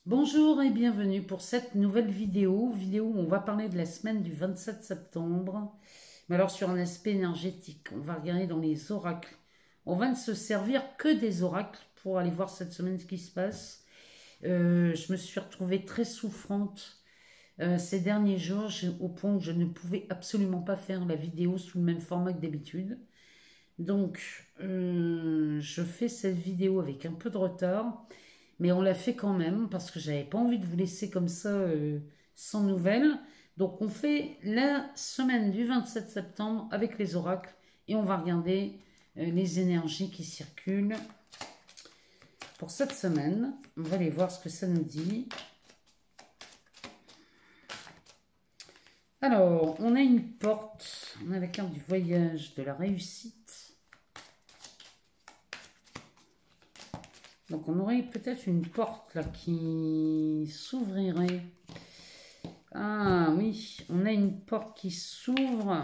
Bonjour et bienvenue pour cette nouvelle vidéo où on va parler de la semaine du 27 septembre, mais alors sur un aspect énergétique. On va regarder dans les oracles. On va ne se servir que des oracles pour aller voir cette semaine ce qui se passe. Je me suis retrouvée très souffrante ces derniers jours, au point où je ne pouvais absolument pas faire la vidéo sous le même format que d'habitude. Donc, je fais cette vidéo avec un peu de retard. Mais on l'a fait quand même parce que j'avais pas envie de vous laisser comme ça sans nouvelles. Donc on fait la semaine du 27 septembre avec les oracles et on va regarder les énergies qui circulent pour cette semaine. On va aller voir ce que ça nous dit. Alors, on a une porte, on a la carte du voyage, de la réussite. Donc on aurait peut-être une porte là qui s'ouvrirait. Ah oui, on a une porte qui s'ouvre.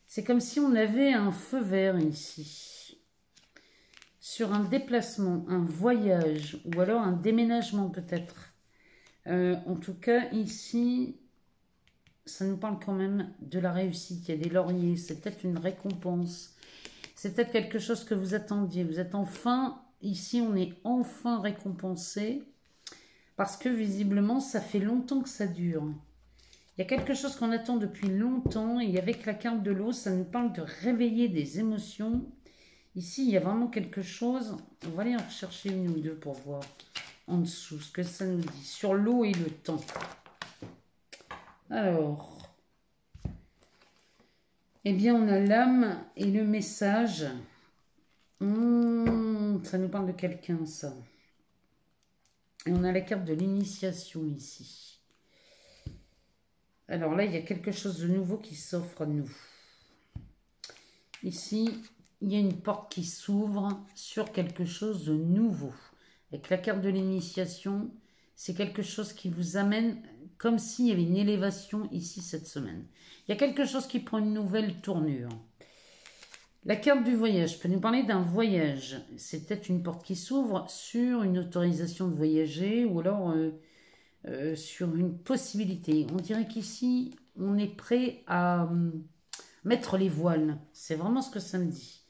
C'est comme si on avait un feu vert ici. Sur un déplacement, un voyage ou alors un déménagement peut-être. En tout cas ici, ça nous parle quand même de la réussite. Il y a des lauriers, c'est peut-être une récompense. C'est peut-être quelque chose que vous attendiez. Vous êtes enfin, ici on est enfin récompensé. Parce que visiblement, ça fait longtemps que ça dure. Il y a quelque chose qu'on attend depuis longtemps. Et avec la carte de l'eau, ça nous parle de réveiller des émotions. Ici, il y a vraiment quelque chose. On va aller en rechercher une ou deux pour voir en dessous ce que ça nous dit. Sur l'eau et le temps. Alors. Eh bien, on a l'âme et le message. Ça nous parle de quelqu'un, ça. Et on a la carte de l'initiation ici. Alors là, il y a quelque chose de nouveau qui s'offre à nous. Ici, il y a une porte qui s'ouvre sur quelque chose de nouveau. Avec la carte de l'initiation, c'est quelque chose qui vous amène comme s'il y avait une élévation ici cette semaine. Il y a quelque chose qui prend une nouvelle tournure. La carte du voyage peut nous parler d'un voyage. C'est peut-être une porte qui s'ouvre sur une autorisation de voyager ou alors sur une possibilité. On dirait qu'ici, on est prêt à mettre les voiles. C'est vraiment ce que ça me dit.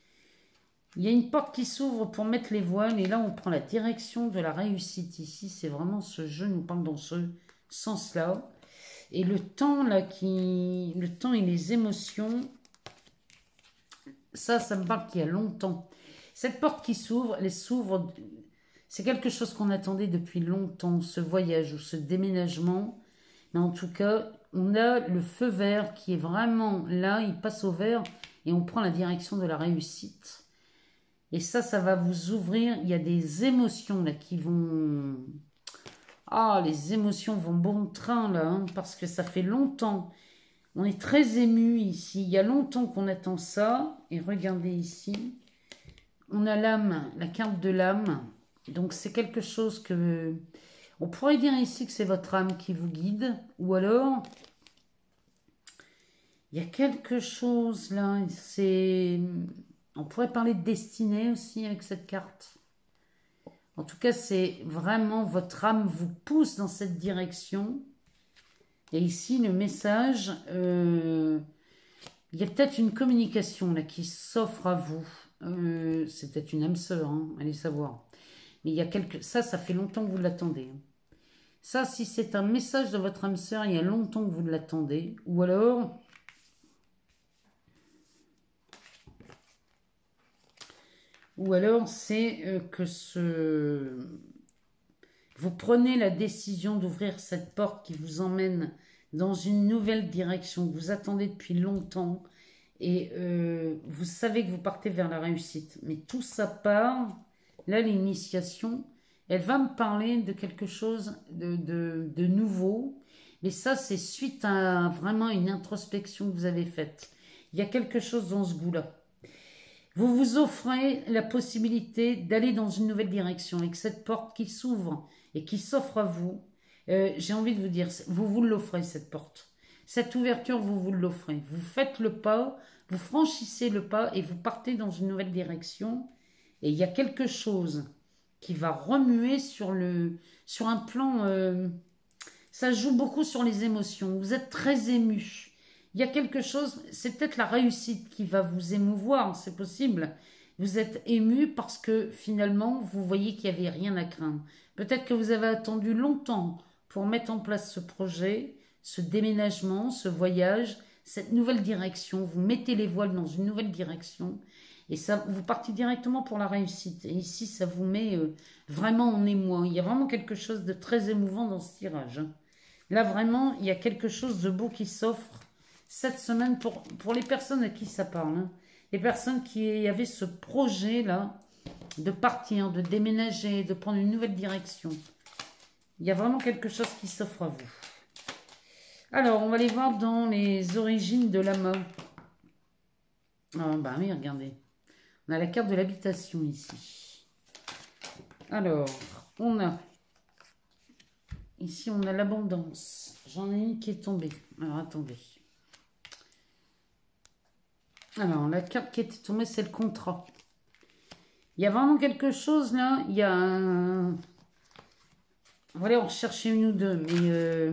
Il y a une porte qui s'ouvre pour mettre les voiles et là, on prend la direction de la réussite. Ici, c'est vraiment ce jeu nous parle dans ce sens-là. Et le temps, là, le temps et les émotions, ça me parle qu'il y a longtemps. Cette porte qui s'ouvre, elle s'ouvre. C'est quelque chose qu'on attendait depuis longtemps, ce voyage ou ce déménagement. Mais en tout cas, on a le feu vert qui est vraiment là, il passe au vert et on prend la direction de la réussite. Et ça va vous ouvrir. Il y a des émotions là qui vont... Ah, les émotions vont bon train là, hein, parce que ça fait longtemps. On est très ému ici. Il y a longtemps qu'on attend ça. Et regardez ici. On a l'âme, la carte de l'âme. Donc c'est quelque chose que... On pourrait dire ici que c'est votre âme qui vous guide. Ou alors... Il y a quelque chose là. C'est... On pourrait parler de destinée aussi avec cette carte. En tout cas, c'est vraiment votre âme vous pousse dans cette direction. Et ici, le message, il y a peut-être une communication là qui s'offre à vous. C'est peut-être une âme sœur, hein, allez savoir. Mais il y a ça fait longtemps que vous l'attendez. Ça, si c'est un message de votre âme sœur, il y a longtemps que vous l'attendez. Ou alors... Ou alors, c'est que vous prenez la décision d'ouvrir cette porte qui vous emmène dans une nouvelle direction que vous attendez depuis longtemps. Et vous savez que vous partez vers la réussite. Mais tout ça part. Là, l'initiation, elle va me parler de quelque chose de nouveau. Mais ça, c'est suite à vraiment une introspection que vous avez faite. Il y a quelque chose dans ce goût-là. Vous vous offrez la possibilité d'aller dans une nouvelle direction avec cette porte qui s'ouvre et qui s'offre à vous. J'ai envie de vous dire, vous l'offrez cette porte. Cette ouverture, vous l'offrez. Vous faites le pas, vous franchissez le pas et vous partez dans une nouvelle direction. Et il y a quelque chose qui va remuer sur un plan... ça joue beaucoup sur les émotions. Vous êtes très ému. Il y a quelque chose, c'est peut-être la réussite qui va vous émouvoir, c'est possible. Vous êtes ému parce que finalement, vous voyez qu'il n'y avait rien à craindre. Peut-être que vous avez attendu longtemps pour mettre en place ce projet, ce déménagement, ce voyage, cette nouvelle direction. Vous mettez les voiles dans une nouvelle direction et ça, vous partez directement pour la réussite. Et ici, ça vous met vraiment en émoi. Il y a vraiment quelque chose de très émouvant dans ce tirage, hein. Là, vraiment, il y a quelque chose de beau qui s'offre cette semaine pour les personnes à qui ça parle, hein. Les personnes qui avaient ce projet-là de partir, de déménager, de prendre une nouvelle direction. Il y a vraiment quelque chose qui s'offre à vous. Alors, on va aller voir dans les origines de l'AMA. Ah, bah oui, regardez. On a la carte de l'habitation ici. Alors, on a... Ici, on a l'abondance. J'en ai une qui est tombée. Alors, attendez. Alors, la carte qui est tombée, c'est le contrat. Il y a vraiment quelque chose, là. Il y a un... On va aller en chercher une ou deux, mais...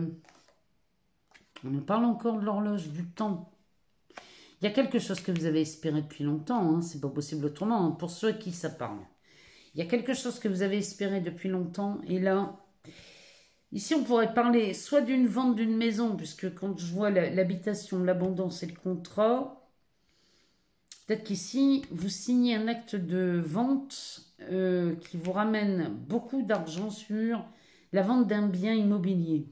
On nous parle encore de l'horloge, du temps. Il y a quelque chose que vous avez espéré depuis longtemps, hein. C'est pas possible autrement, hein, pour ceux à qui ça parle. Il y a quelque chose que vous avez espéré depuis longtemps, et là... Ici, on pourrait parler soit d'une vente d'une maison, puisque quand je vois l'habitation, l'abondance et le contrat, peut-être qu'ici, vous signez un acte de vente qui vous ramène beaucoup d'argent sur la vente d'un bien immobilier.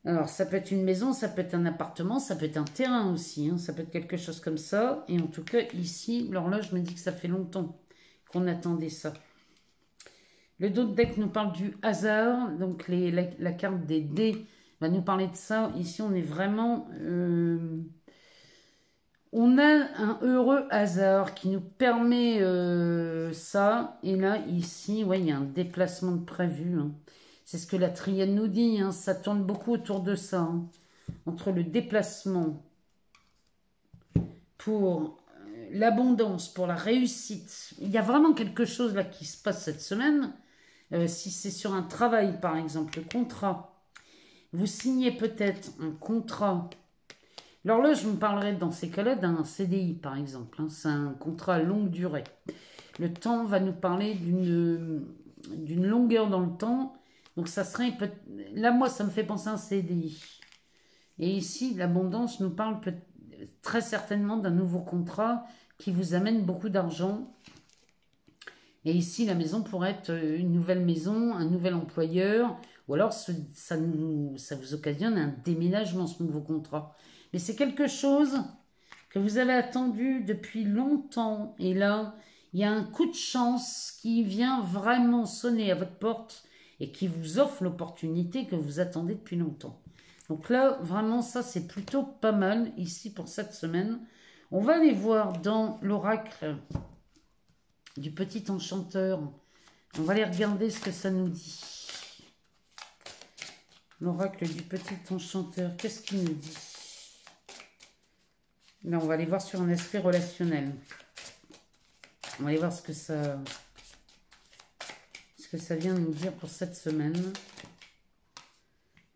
Alors, ça peut être une maison, ça peut être un appartement, ça peut être un terrain aussi, hein, ça peut être quelque chose comme ça. Et en tout cas, ici, l'horloge me dit que ça fait longtemps qu'on attendait ça. Le dos de deck nous parle du hasard, donc la carte des dés va nous parler de ça. Ici, on est vraiment... on a un heureux hasard qui nous permet ça. Et là, ici, ouais, il y a un déplacement de prévu, hein. C'est ce que la triade nous dit, hein. Ça tourne beaucoup autour de ça, hein. Entre le déplacement pour l'abondance, pour la réussite. Il y a vraiment quelque chose là qui se passe cette semaine. Si c'est sur un travail, par exemple, le contrat, vous signez peut-être un contrat. L'horloge me parlerait dans ces cas-là d'un CDI, par exemple, hein. C'est un contrat à longue durée. Le temps va nous parler d'une longueur dans le temps. Donc, ça serait... Là, moi, ça me fait penser à un CDI. Et ici, l'abondance nous parle très certainement d'un nouveau contrat qui vous amène beaucoup d'argent. Et ici, la maison pourrait être une nouvelle maison, un nouvel employeur, ou alors ça vous occasionne un déménagement, ce nouveau contrat. Mais c'est quelque chose que vous avez attendu depuis longtemps. Et là, il y a un coup de chance qui vient vraiment sonner à votre porte et qui vous offre l'opportunité que vous attendez depuis longtemps. Donc là, vraiment, ça, c'est plutôt pas mal ici pour cette semaine. On va aller voir dans l'oracle du petit enchanteur. On va aller regarder ce que ça nous dit. L'oracle du petit enchanteur, qu'est-ce qu'il nous dit? Là, on va aller voir sur un aspect relationnel. On va aller voir ce que ça vient nous dire pour cette semaine.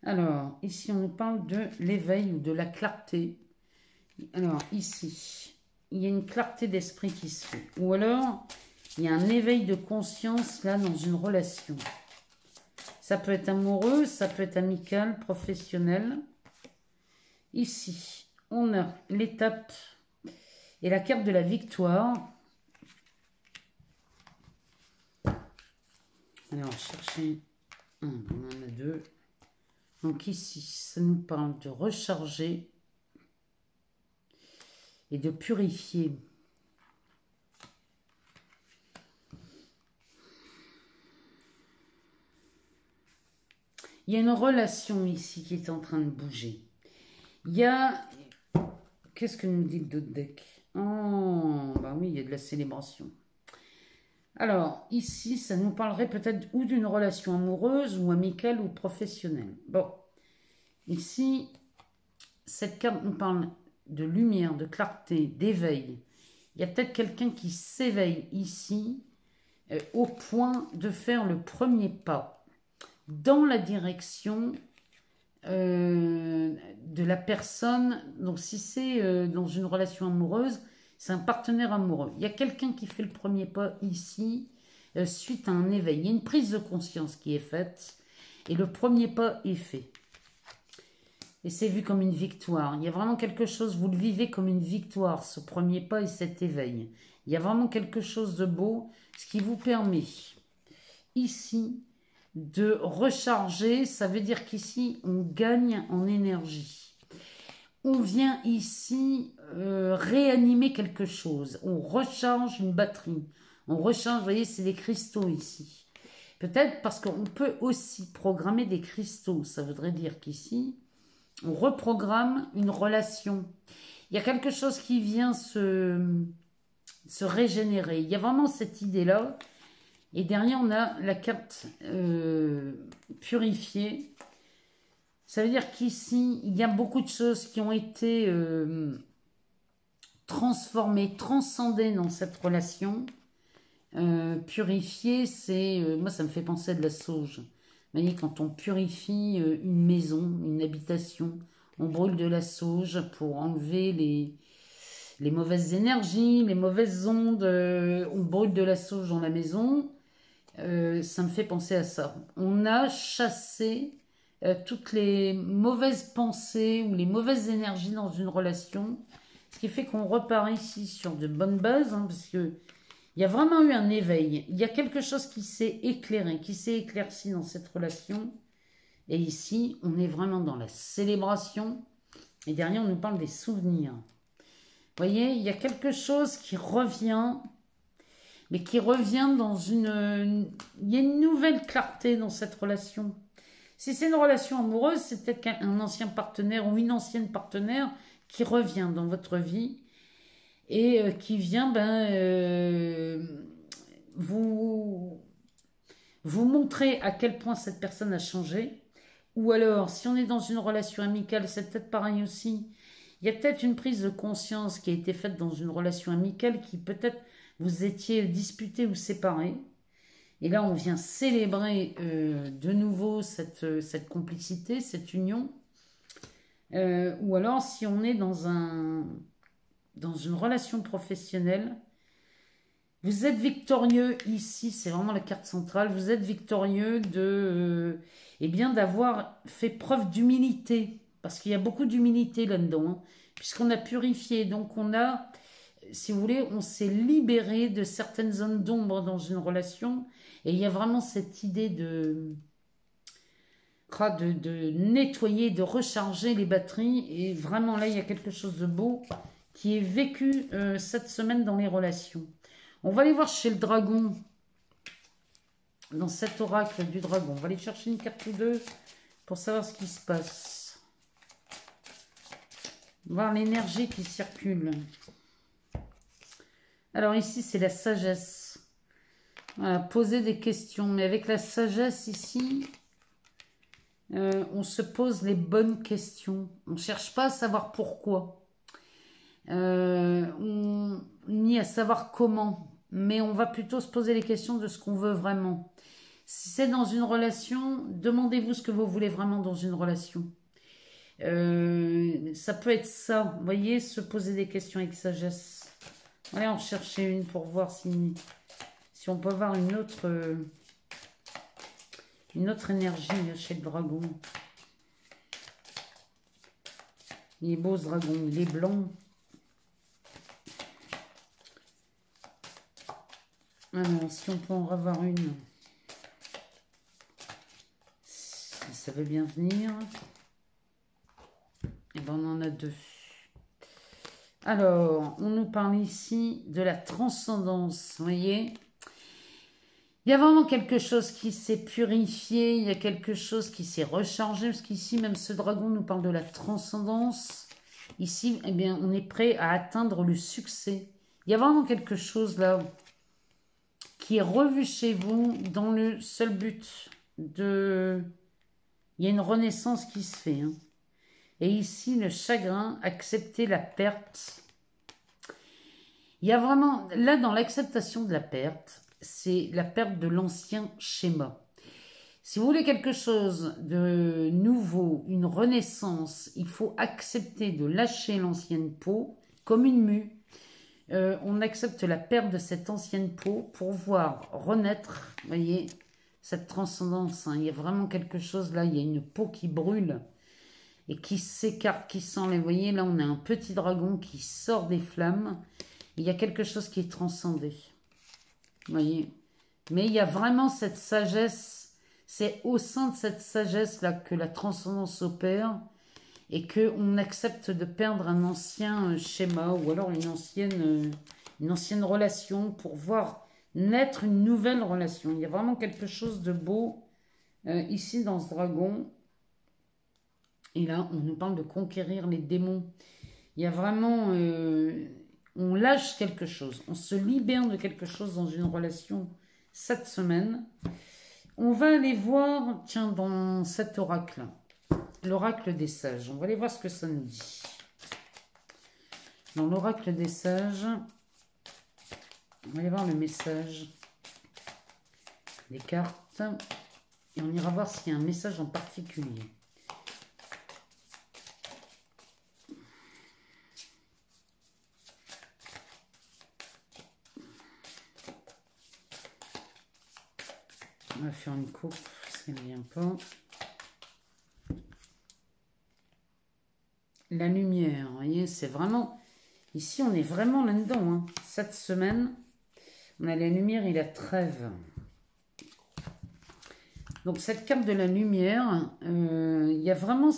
Alors, ici, on nous parle de l'éveil ou de la clarté. Alors, ici, il y a une clarté d'esprit qui se fait. Ou alors, il y a un éveil de conscience, là, dans une relation. Ça peut être amoureux, ça peut être amical, professionnel. Ici, on a l'étape et la carte de la victoire. Alors, chercher un, on en a deux. Donc ici, ça nous parle de recharger et de purifier. Il y a une relation ici qui est en train de bouger. Il y a... Qu'est-ce que nous dit le dos de deck? Oh, bah oui, il y a de la célébration. Alors, ici, ça nous parlerait peut-être ou d'une relation amoureuse ou amicale ou professionnelle. Bon, ici, cette carte nous parle de lumière, de clarté, d'éveil. Il y a peut-être quelqu'un qui s'éveille ici au point de faire le premier pas dans la direction de la personne. Donc si c'est dans une relation amoureuse, c'est un partenaire amoureux. Il y a quelqu'un qui fait le premier pas ici, suite à un éveil. Il y a une prise de conscience qui est faite, et le premier pas est fait. Et c'est vu comme une victoire. Il y a vraiment quelque chose, vous le vivez comme une victoire, ce premier pas et cet éveil. Il y a vraiment quelque chose de beau, ce qui vous permet ici de recharger. Ça veut dire qu'ici, on gagne en énergie. On vient ici réanimer quelque chose. On recharge une batterie. On recharge, vous voyez, c'est des cristaux ici. Peut-être parce qu'on peut aussi programmer des cristaux. Ça voudrait dire qu'ici, on reprogramme une relation. Il y a quelque chose qui vient se régénérer. Il y a vraiment cette idée-là. Et derrière, on a la carte purifiée. Ça veut dire qu'ici, il y a beaucoup de choses qui ont été transformées, transcendées dans cette relation. Purifiée, c'est... moi, ça me fait penser à de la sauge. Vous voyez, quand on purifie une maison, une habitation, on brûle de la sauge pour enlever les mauvaises énergies, les mauvaises ondes. On brûle de la sauge dans la maison. Ça me fait penser à ça. On a chassé toutes les mauvaises pensées ou les mauvaises énergies dans une relation. Ce qui fait qu'on repart ici sur de bonnes bases, hein, parce que il y a vraiment eu un éveil. Il y a quelque chose qui s'est éclairé, qui s'est éclairci dans cette relation. Et ici, on est vraiment dans la célébration. Et derrière, on nous parle des souvenirs. Vous voyez, il y a quelque chose qui revient, mais qui revient dans une... Il y a une nouvelle clarté dans cette relation. Si c'est une relation amoureuse, c'est peut-être un ancien partenaire ou une ancienne partenaire qui revient dans votre vie. Et qui vient vous montrer à quel point cette personne a changé. Ou alors, si on est dans une relation amicale, c'est peut-être pareil aussi. Il y a peut-être une prise de conscience qui a été faite dans une relation amicale qui peut-être vous étiez disputés ou séparés. Et là, on vient célébrer de nouveau cette complicité, cette union. Ou alors, si on est dans une relation professionnelle, vous êtes victorieux ici, c'est vraiment la carte centrale, vous êtes victorieux d'avoir fait preuve d'humilité, parce qu'il y a beaucoup d'humilité là-dedans, hein, puisqu'on a purifié, donc on a, si vous voulez, on s'est libéré de certaines zones d'ombre dans une relation, et il y a vraiment cette idée de nettoyer, de recharger les batteries, et vraiment là, il y a quelque chose de beau qui est vécu cette semaine dans les relations. On va aller voir chez le dragon, dans cet oracle du dragon. On va aller chercher une carte ou deux pour savoir ce qui se passe. Voir l'énergie qui circule. Alors ici, c'est la sagesse. Voilà, poser des questions. Mais avec la sagesse ici, on se pose les bonnes questions. On ne cherche pas à savoir pourquoi. Ni à savoir comment, mais on va plutôt se poser les questions de ce qu'on veut vraiment. Si c'est dans une relation, demandez-vous ce que vous voulez vraiment dans une relation. Ça peut être ça, vous voyez, se poser des questions avec sagesse. Allez en chercher une pour voir si on peut avoir une autre énergie chez le dragon. Il est beau ce dragon, il est blanc. Alors, si on peut en revoir une, si ça veut bien venir, et ben on en a deux. Alors, on nous parle ici de la transcendance, vous voyez. Il y a vraiment quelque chose qui s'est purifié, il y a quelque chose qui s'est rechargé, parce qu'ici, même ce dragon nous parle de la transcendance. Ici, eh bien, on est prêt à atteindre le succès. Il y a vraiment quelque chose là qui est revu chez vous dans le seul but de... Il y a une renaissance qui se fait. Hein. Et ici, le chagrin, accepter la perte. Il y a vraiment, là, dans l'acceptation de la perte, c'est la perte de l'ancien schéma. Si vous voulez quelque chose de nouveau, une renaissance, il faut accepter de lâcher l'ancienne peau comme une mue. On accepte la perte de cette ancienne peau pour voir renaître, vous voyez, cette transcendance. Hein. Il y a vraiment quelque chose là, il y a une peau qui brûle et qui s'écarte, qui s'enlève. Vous voyez, là on a un petit dragon qui sort des flammes. Il y a quelque chose qui est transcendé. Vous voyez. Mais il y a vraiment cette sagesse. C'est au sein de cette sagesse-là que la transcendance opère et qu'on accepte de perdre un ancien schéma ou alors une ancienne relation pour voir naître une nouvelle relation. Il y a vraiment quelque chose de beau ici dans ce dragon. Et là, on nous parle de conquérir les démons. Il y a vraiment... on lâche quelque chose. On se libère de quelque chose dans une relation cette semaine. On va aller voir, tiens, dans cet oracle, l'oracle des sages. On va aller voir ce que ça nous dit. Dans l'oracle des sages, on va aller voir le message des cartes. Et on ira voir s'il y a un message en particulier. On va faire une coupe, ça ne vient pas. La lumière, vous voyez, c'est vraiment... Ici, on est vraiment là-dedans. Hein. Cette semaine, on a la lumière et la trêve. Donc, cette carte de la lumière, il y a vraiment...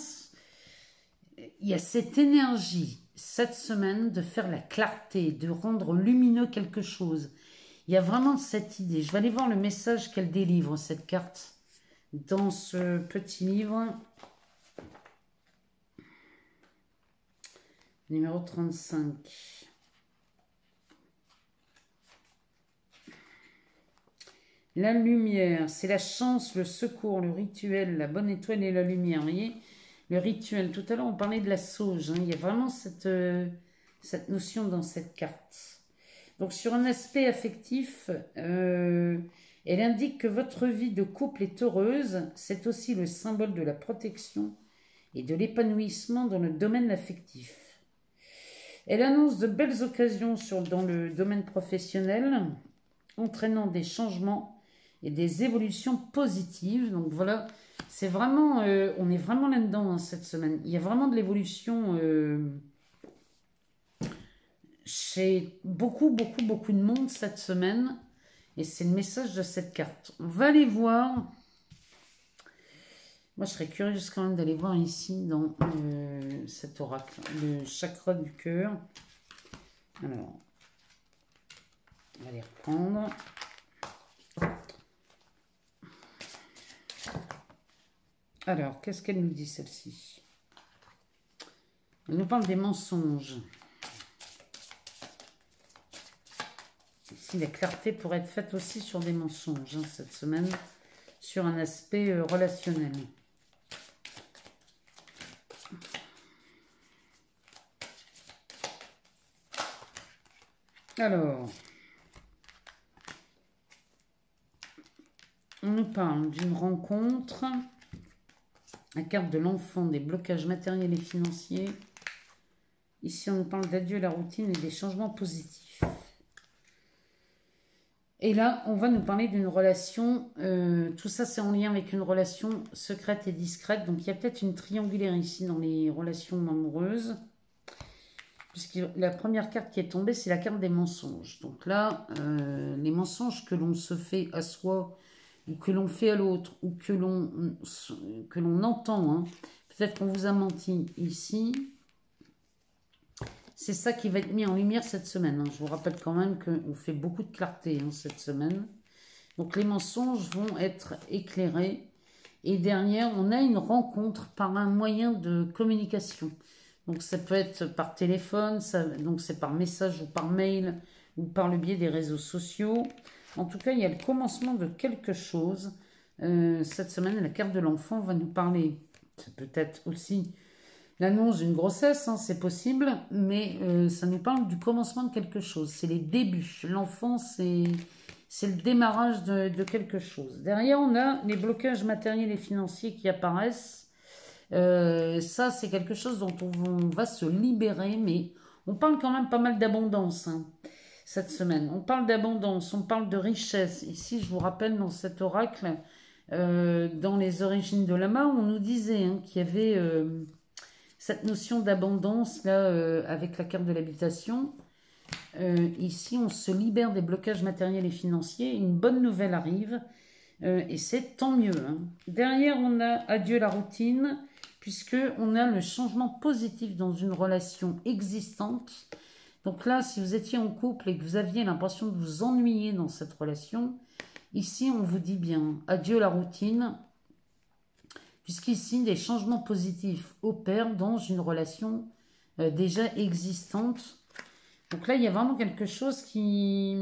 Il y a cette énergie, cette semaine, de faire la clarté, de rendre lumineux quelque chose. Il y a vraiment cette idée. Je vais aller voir le message qu'elle délivre, cette carte, dans ce petit livre. Numéro 35. La lumière, c'est la chance, le secours, le rituel, la bonne étoile et la lumière. Vous voyez, le rituel. Tout à l'heure, on parlait de la sauge. Hein. Il y a vraiment cette notion dans cette carte. Donc, sur un aspect affectif, elle indique que votre vie de couple est heureuse. C'est aussi le symbole de la protection et de l'épanouissement dans le domaine affectif. Elle annonce de belles occasions dans le domaine professionnel, entraînant des changements et des évolutions positives. Donc voilà, c'est vraiment, on est vraiment là-dedans hein, cette semaine. Il y a vraiment de l'évolution chez beaucoup de monde cette semaine. Et c'est le message de cette carte. On va aller voir. Moi, je serais curieuse quand même d'aller voir ici dans cet oracle, le chakra du cœur. Alors, on va les reprendre. Alors, qu'est-ce qu'elle nous dit celle-ci? Elle nous parle des mensonges. Ici, la clarté pourrait être faite aussi sur des mensonges hein, cette semaine, sur un aspect relationnel. Alors, on nous parle d'une rencontre, la carte de l'enfant, des blocages matériels et financiers. Ici, on nous parle d'adieu à la routine et des changements positifs. Et là, on va nous parler d'une relation, tout ça c'est en lien avec une relation secrète et discrète. Donc, il y a peut-être une triangulaire ici dans les relations amoureuses. Puisque la première carte qui est tombée, c'est la carte des mensonges. Donc là, les mensonges que l'on se fait à soi, ou que l'on fait à l'autre, ou que l'on entend, hein. Peut-être qu'on vous a menti ici. C'est ça qui va être mis en lumière cette semaine. Hein. Je vous rappelle quand même qu'on fait beaucoup de clarté hein, cette semaine. Donc les mensonges vont être éclairés. Et derrière, on a une rencontre par un moyen de communication. Donc ça peut être par téléphone, donc c'est par message ou par mail ou par le biais des réseaux sociaux. En tout cas, il y a le commencement de quelque chose. Cette semaine, la carte de l'enfant va nous parler. C'est peut-être aussi l'annonce d'une grossesse, hein, c'est possible, mais ça nous parle du commencement de quelque chose. C'est les débuts. L'enfant, c'est c'est le démarrage de quelque chose. Derrière, on a les blocages matériels et financiers qui apparaissent. Ça, c'est quelque chose dont on va se libérer, mais on parle quand même pas mal d'abondance hein, cette semaine. On parle d'abondance, on parle de richesse. Ici, je vous rappelle, dans cet oracle, dans les origines de Lama, on nous disait hein, qu'il y avait cette notion d'abondance là avec la carte de l'habitation. Ici, on se libère des blocages matériels et financiers. Une bonne nouvelle arrive et c'est tant mieux. Hein. Derrière, on a adieu la routine, puisque on a le changement positif dans une relation existante. Donc là, si vous étiez en couple et que vous aviez l'impression de vous ennuyer dans cette relation, ici, on vous dit bien adieu la routine, puisqu'ici, des changements positifs opèrent dans une relation déjà existante. Donc là, il y a vraiment quelque chose qui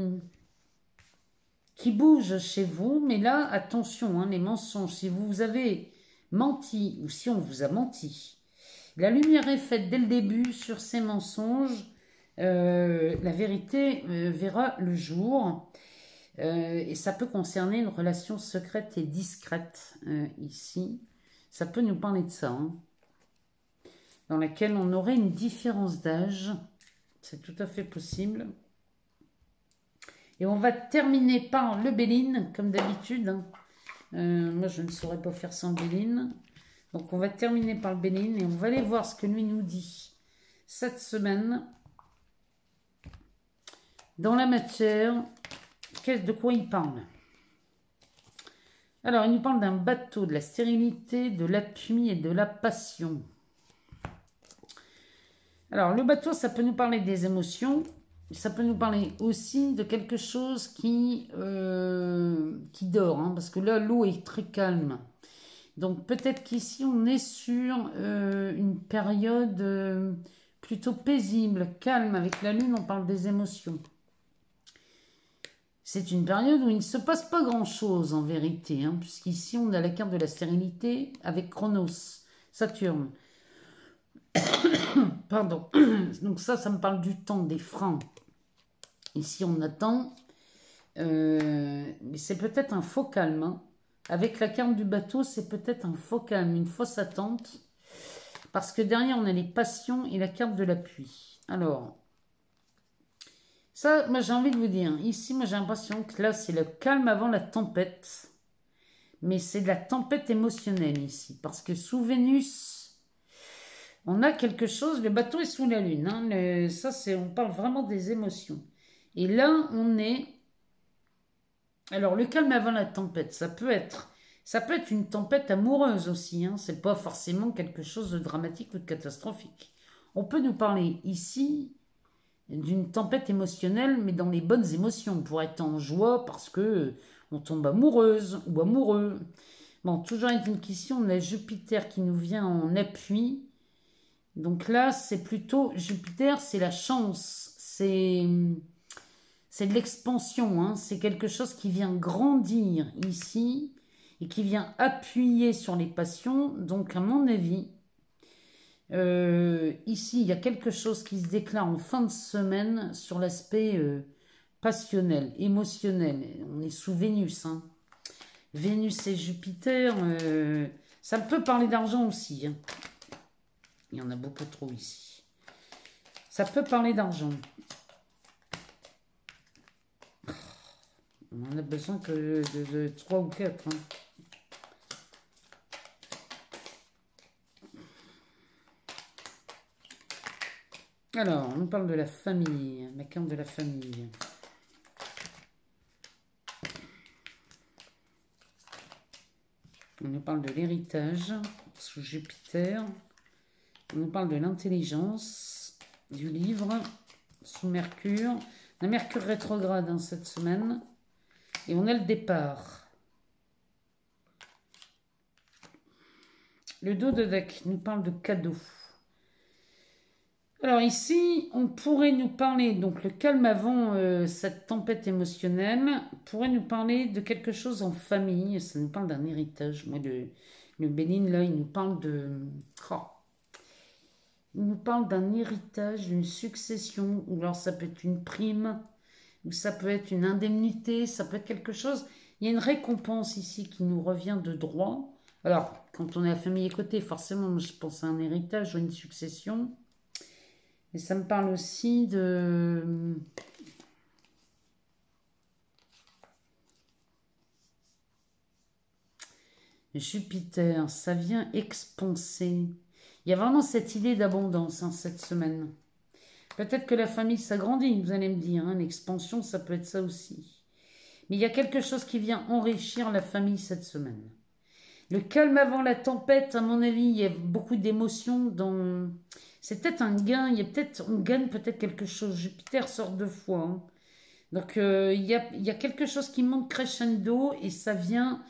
bouge chez vous. Mais là, attention, hein, les mensonges. Si vous avez menti ou si on vous a menti, la lumière est faite dès le début sur ces mensonges. La vérité verra le jour. Et ça peut concerner une relation secrète et discrète ici. Ça peut nous parler de ça. Hein, dans laquelle on aurait une différence d'âge. C'est tout à fait possible. Et on va terminer par le Béline, comme d'habitude. Hein. Moi, je ne saurais pas faire sans Béline. Donc, on va terminer par le Béline et on va aller voir ce que lui nous dit cette semaine. Dans la matière, de quoi il parle? Alors, il nous parle d'un bateau, de la stérilité, de l'appui et de la passion. Alors, le bateau, ça peut nous parler des émotions. Ça peut nous parler aussi de quelque chose qui dort. Hein, parce que là, l'eau est très calme. Donc, peut-être qu'ici, on est sur une période plutôt paisible, calme. Avec la lune, on parle des émotions. C'est une période où il ne se passe pas grand-chose, en vérité. Hein, puisqu'ici, on a la carte de la stérilité avec Chronos, Saturne. Pardon. Donc ça me parle du temps, des freins. Ici, on attend. Mais c'est peut-être un faux calme. Hein. Avec la carte du bateau, c'est peut-être un faux calme, une fausse attente. Parce que derrière, on a les passions et la carte de l'appui. Alors, ça, moi, j'ai envie de vous dire. Ici, moi, j'ai l'impression que là, c'est le calme avant la tempête. Mais c'est de la tempête émotionnelle ici. Parce que sous Vénus... On a quelque chose, le bateau est sous la lune. Hein, on parle vraiment des émotions. Et là, on est... Alors, le calme avant la tempête, ça peut être une tempête amoureuse aussi. Hein, c'est pas forcément quelque chose de dramatique ou de catastrophique. On peut nous parler ici d'une tempête émotionnelle, mais dans les bonnes émotions. On pourrait être en joie parce que on tombe amoureuse ou amoureux. Bon, toujours avec une question, on a Jupiter qui nous vient en appui. Donc là, c'est plutôt Jupiter, c'est la chance, c'est de l'expansion, hein, c'est quelque chose qui vient grandir ici et qui vient appuyer sur les passions. Donc à mon avis, ici, il y a quelque chose qui se déclare en fin de semaine sur l'aspect passionnel, émotionnel. On est sous Vénus. Hein. Vénus et Jupiter, ça peut parler d'argent aussi. Hein. Il y en a beaucoup trop ici. Ça peut parler d'argent. On en a besoin que de 3 ou 4. Hein. Alors, on nous parle de la famille. La carte de la famille. On nous parle de l'héritage sous Jupiter. On nous parle de l'intelligence, du livre, sous Mercure. On a Mercure rétrograde hein, cette semaine. Et on a le départ. Le dos de deck nous parle de cadeaux. Alors ici, on pourrait nous parler, donc le calme avant cette tempête émotionnelle, pourrait nous parler de quelque chose en famille. Ça nous parle d'un héritage. Moi, le Béline, là, il nous parle de... Oh. Il nous parle d'un héritage, d'une succession, ou alors ça peut être une prime, ou ça peut être une indemnité, ça peut être quelque chose. Il y a une récompense ici qui nous revient de droit. Alors, quand on est à famille à côté, forcément, moi, je pense à un héritage ou une succession. Et ça me parle aussi de... Jupiter, ça vient expanser. Il y a vraiment cette idée d'abondance cette semaine. Peut-être que la famille s'agrandit, vous allez me dire. L'expansion, ça peut être ça aussi. Mais il y a quelque chose qui vient enrichir la famille cette semaine. Le calme avant la tempête, à mon avis, il y a beaucoup d'émotions dans... C'est peut-être un gain, on gagne peut-être quelque chose. Jupiter sort 2 fois. Donc, il y a quelque chose qui monte crescendo et ça vient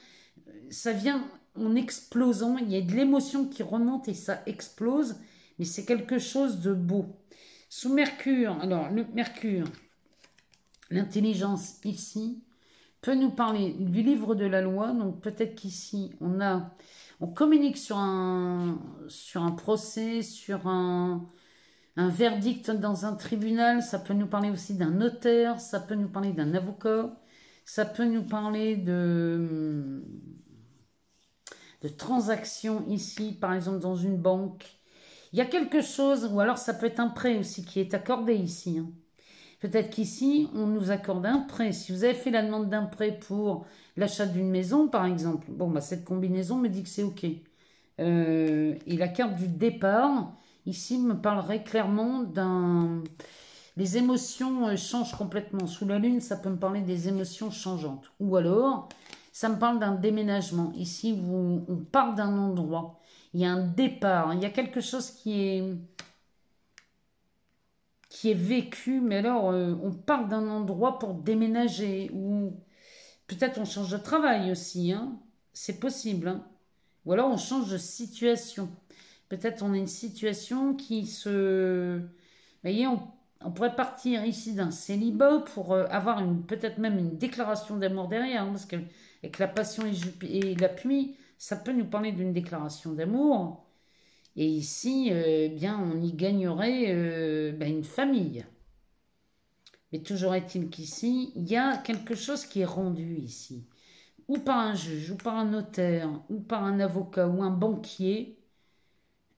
en explosant. Il y a de l'émotion qui remonte et ça explose. Mais c'est quelque chose de beau. Sous Mercure, alors le Mercure, l'intelligence ici, peut nous parler du livre de la loi. Donc peut-être qu'ici, on communique sur un procès, sur un verdict dans un tribunal. Ça peut nous parler aussi d'un notaire, ça peut nous parler d'un avocat, ça peut nous parler de transactions ici, par exemple dans une banque. Il y a quelque chose, ou alors ça peut être un prêt aussi qui est accordé ici. Peut-être qu'ici, on nous accorde un prêt. Si vous avez fait la demande d'un prêt pour l'achat d'une maison, par exemple, bon, bah, cette combinaison me dit que c'est OK. Et la carte du départ, ici, me parlerait clairement d'un... Les émotions changent complètement. Sous la lune, ça peut me parler des émotions changeantes. Ou alors, ça me parle d'un déménagement. Ici, on part d'un endroit. Il y a un départ. Il y a quelque chose qui est vécu, mais alors on part d'un endroit pour déménager, ou peut-être on change de travail aussi, c'est possible, ou alors on change de situation. Peut-être on a une situation qui se... Vous voyez, on pourrait partir ici d'un célibat pour avoir peut-être même une déclaration d'amour derrière, parce qu'avec la passion et la pluie, ça peut nous parler d'une déclaration d'amour. Et ici, bien, on y gagnerait une famille. Mais toujours est-il qu'ici, il y a quelque chose qui est rendu ici. Ou par un juge, ou par un notaire, ou par un avocat, ou un banquier.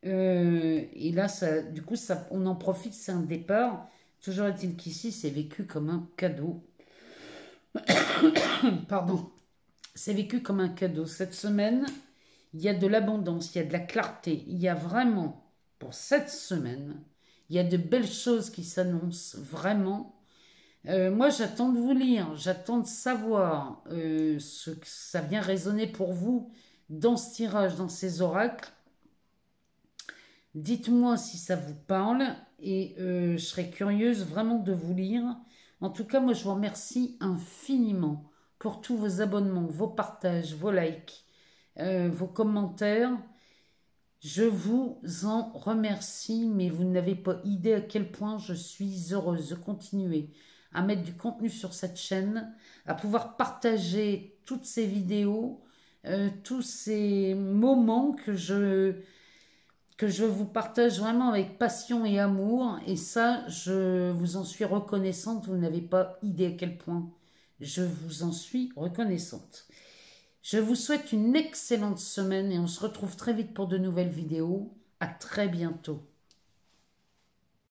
Et là, du coup, on en profite, c'est un départ. Toujours est-il qu'ici, c'est vécu comme un cadeau. Pardon. C'est vécu comme un cadeau. Cette semaine, il y a de l'abondance, il y a de la clarté. Il y a vraiment, pour cette semaine, il y a de belles choses qui s'annoncent, vraiment. Moi, j'attends de vous lire, j'attends de savoir ce que ça vient résonner pour vous dans ce tirage, dans ces oracles. Dites-moi si ça vous parle et je serais curieuse vraiment de vous lire. En tout cas, moi, je vous remercie infiniment pour tous vos abonnements, vos partages, vos likes, vos commentaires. Je vous en remercie, mais vous n'avez pas idée à quel point je suis heureuse de continuer à mettre du contenu sur cette chaîne, à pouvoir partager toutes ces vidéos, tous ces moments que je vous partage vraiment avec passion et amour. Et ça, je vous en suis reconnaissante. Vous n'avez pas idée à quel point je vous en suis reconnaissante. Je vous souhaite une excellente semaine et on se retrouve très vite pour de nouvelles vidéos. À très bientôt.